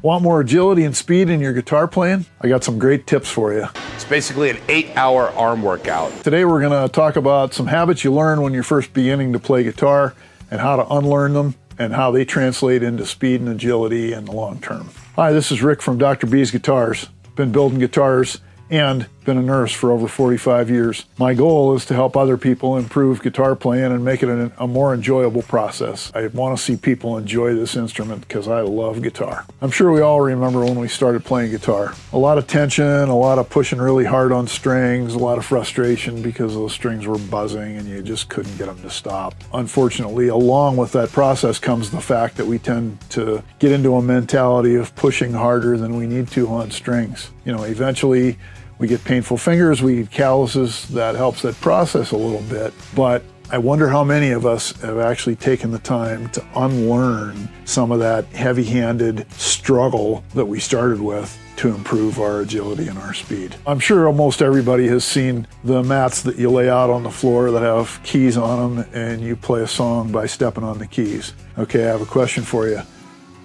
Want more agility and speed in your guitar playing? I got some great tips for you. It's basically an 8-hour arm workout. Today we're going to talk about some habits you learn when you're first beginning to play guitar and how to unlearn them and how they translate into speed and agility in the long term. Hi, this is Rick from Dr. B's Guitars. Been building guitars and been a nurse for over 45 years. My goal is to help other people improve guitar playing and make it a more enjoyable process. I want to see people enjoy this instrument because I love guitar. I'm sure we all remember when we started playing guitar. A lot of tension, a lot of pushing really hard on strings, a lot of frustration because those strings were buzzing and you just couldn't get them to stop. Unfortunately, along with that process comes the fact that we tend to get into a mentality of pushing harder than we need to on strings. Eventually we get painful fingers, we get calluses. That helps that process a little bit. But I wonder how many of us have actually taken the time to unlearn some of that heavy-handed struggle that we started with to improve our agility and our speed. I'm sure almost everybody has seen the mats that you lay out on the floor that have keys on them and you play a song by stepping on the keys. Okay, I have a question for you.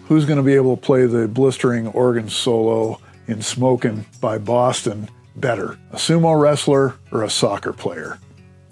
Who's going to be able to play the blistering organ solo in Smokin' by Boston better, a sumo wrestler or a soccer player?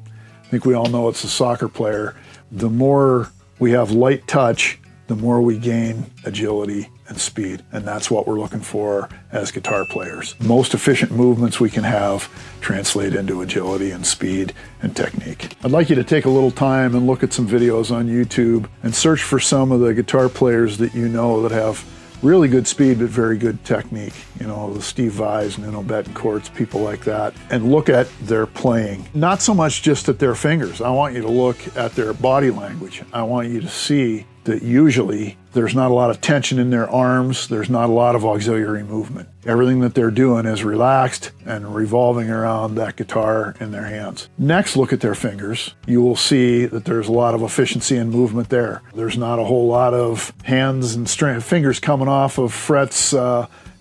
I think we all know it's a soccer player. The more we have light touch, the more we gain agility and speed, and that's what we're looking for as guitar players. Most efficient movements we can have translate into agility and speed and technique. I'd like you to take a little time and look at some videos on YouTube and search for some of the guitar players that you know that have really good speed but very good technique. The Steve Vais, Nino Betancourts, people like that, and look at their playing. Not so much just at their fingers. I want you to look at their body language. I want you to see that usually there's not a lot of tension in their arms, there's not a lot of auxiliary movement. Everything that they're doing is relaxed and revolving around that guitar in their hands. Next, look at their fingers. You will see that there's a lot of efficiency and movement there. There's not a whole lot of hands and fingers coming off of frets,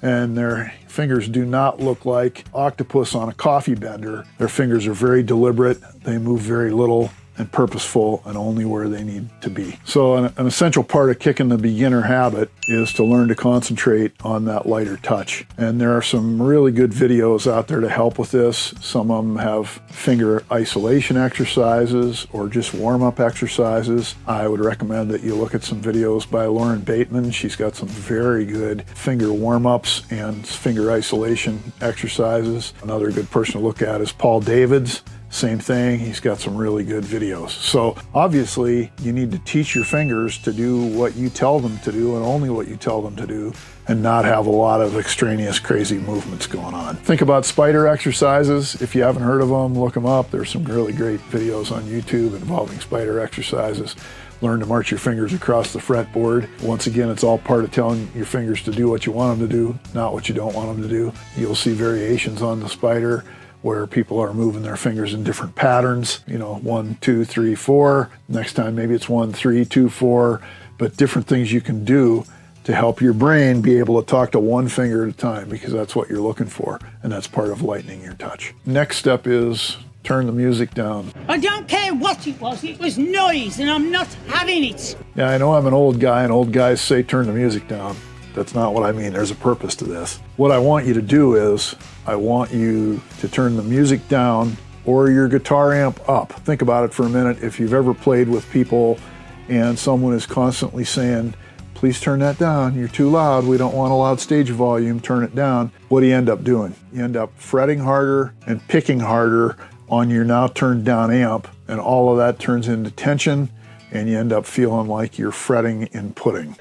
and their fingers do not look like octopus on a coffee bender. Their fingers are very deliberate, they move very little, and purposeful, and only where they need to be. So an essential part of kicking the beginner habit is to learn to concentrate on that lighter touch. And there are some really good videos out there to help with this. Some of them have finger isolation exercises or just warm-up exercises. I would recommend that you look at some videos by Lauren Bateman. She's got some very good finger warm-ups and finger isolation exercises. Another good person to look at is Paul Davids. Same thing, he's got some really good videos. So obviously you need to teach your fingers to do what you tell them to do and only what you tell them to do, and not have a lot of extraneous crazy movements going on. Think about spider exercises. If you haven't heard of them, look them up. There's some really great videos on YouTube involving spider exercises. Learn to march your fingers across the fretboard. Once again, it's all part of telling your fingers to do what you want them to do, not what you don't want them to do. You'll see variations on the spider where people are moving their fingers in different patterns, 1, 2, 3, 4. Next time maybe it's 1, 3, 2, 4, but different things you can do to help your brain be able to talk to one finger at a time, because that's what you're looking for, and that's part of lightening your touch. Next step is turn the music down. I don't care what it was noise, and I'm not having it. Yeah, I know I'm an old guy, and old guys say turn the music down. That's not what I mean. There's a purpose to this. What I want you to do is, I want you to turn the music down or your guitar amp up. Think about it for a minute. If you've ever played with people and someone is constantly saying, please turn that down, you're too loud, we don't want a loud stage volume, turn it down. What do you end up doing? You end up fretting harder and picking harder on your now turned down amp, and all of that turns into tension, and you end up feeling like you're fretting and pudding.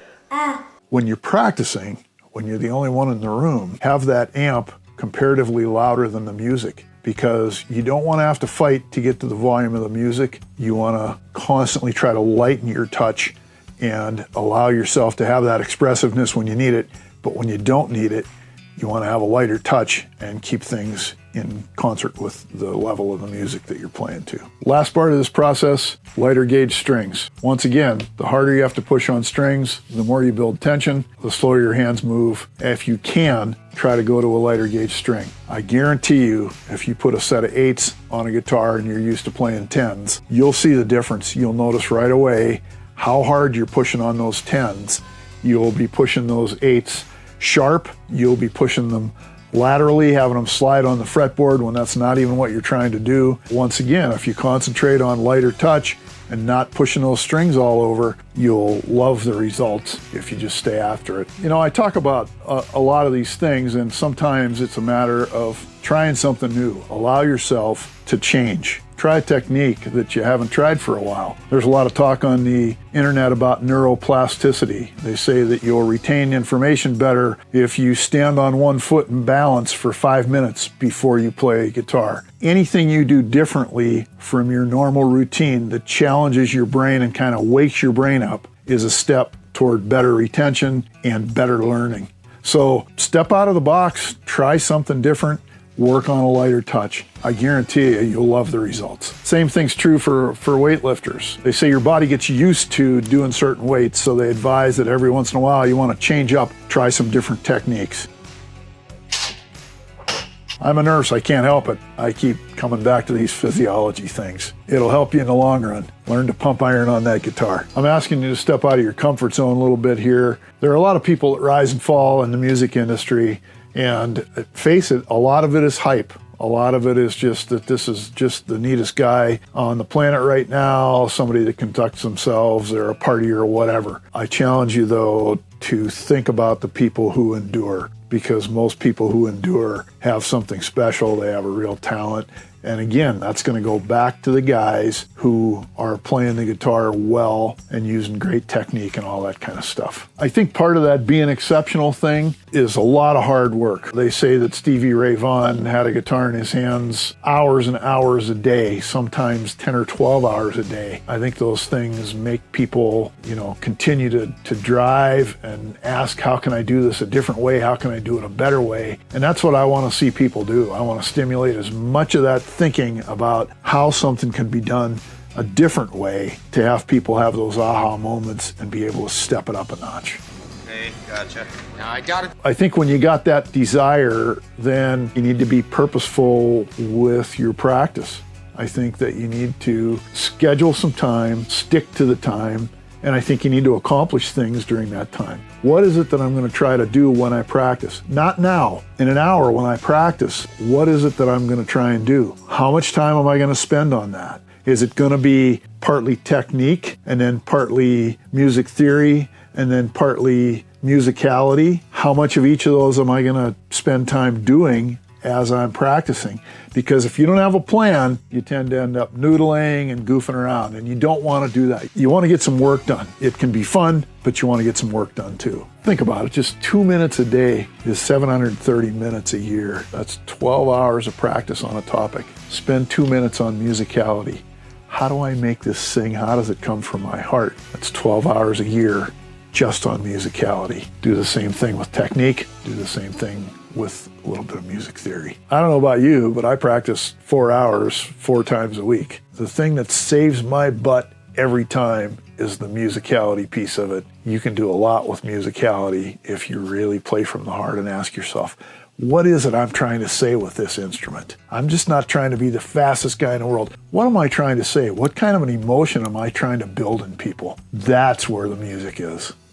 When you're practicing, when you're the only one in the room, have that amp comparatively louder than the music, because you don't want to have to fight to get to the volume of the music. You want to constantly try to lighten your touch and allow yourself to have that expressiveness when you need it, but when you don't need it, you want to have a lighter touch and keep things in concert with the level of the music that you're playing to. Last part of this process, lighter gauge strings. Once again, the harder you have to push on strings, the more you build tension, the slower your hands move. If you can, try to go to a lighter gauge string. I guarantee you, if you put a set of 8s on a guitar and you're used to playing 10s, you'll see the difference. You'll notice right away how hard you're pushing on those 10s. You'll be pushing those 8s sharp, you'll be pushing them laterally, having them slide on the fretboard when that's not even what you're trying to do. Once again, if you concentrate on lighter touch and not pushing those strings all over, you'll love the results if you just stay after it. You know, I talk about a lot of these things, and sometimes it's a matter of trying something new. Allow yourself to change. Try a technique that you haven't tried for a while. There's a lot of talk on the internet about neuroplasticity. They say that you'll retain information better if you stand on one foot and balance for 5 minutes before you play guitar. Anything you do differently from your normal routine that challenges your brain and kind of wakes your brain up is a step toward better retention and better learning. So step out of the box, try something different, work on a lighter touch. I guarantee you, you'll love the results. Same thing's true for weightlifters. They say your body gets used to doing certain weights, so they advise that every once in a while you want to change up, try some different techniques. I'm a nurse, I can't help it. I keep coming back to these physiology things. It'll help you in the long run. Learn to pump iron on that guitar. I'm asking you to step out of your comfort zone a little bit here. There are a lot of people that rise and fall in the music industry, and face it, a lot of it is hype. A lot of it is just that this is just the neatest guy on the planet right now, somebody that conducts themselves, they're a party or whatever. I challenge you, though, to think about the people who endure, because most people who endure have something special. They have a real talent. And again, that's going to go back to the guys who are playing the guitar well and using great technique and all that kind of stuff. I think part of that being exceptional thing is a lot of hard work. They say that Stevie Ray Vaughan had a guitar in his hands hours and hours a day, sometimes 10 or 12 hours a day. I think those things make people, continue to drive and ask, how can I do this a different way? How can I do it a better way? And that's what I want to see people do. I want to stimulate as much of that thinking about how something can be done a different way to have people have those aha moments and be able to step it up a notch. Okay, gotcha. Now I got it. I think when you got that desire, then you need to be purposeful with your practice. I think that you need to schedule some time, stick to the time, and I think you need to accomplish things during that time. What is it that I'm going to try to do when I practice? Not now. In an hour when I practice, what is it that I'm going to try and do? How much time am I going to spend on that? Is it going to be partly technique and then partly music theory and then partly musicality? How much of each of those am I going to spend time doing as I'm practicing? Because if you don't have a plan, you tend to end up noodling and goofing around, and you don't want to do that. You want to get some work done. It can be fun, but you want to get some work done too. Think about it, just 2 minutes a day is 730 minutes a year. That's 12 hours of practice on a topic. Spend 2 minutes on musicality. How do I make this sing? How does it come from my heart? That's 12 hours a year just on musicality. Do the same thing with technique. Do the same thing with a little bit of music theory. I don't know about you, but I practice 4 hours 4 times a week. The thing that saves my butt every time is the musicality piece of it. You can do a lot with musicality if you really play from the heart and ask yourself, what is it I'm trying to say with this instrument? I'm just not trying to be the fastest guy in the world. What am I trying to say? What kind of an emotion am I trying to build in people? That's where the music is.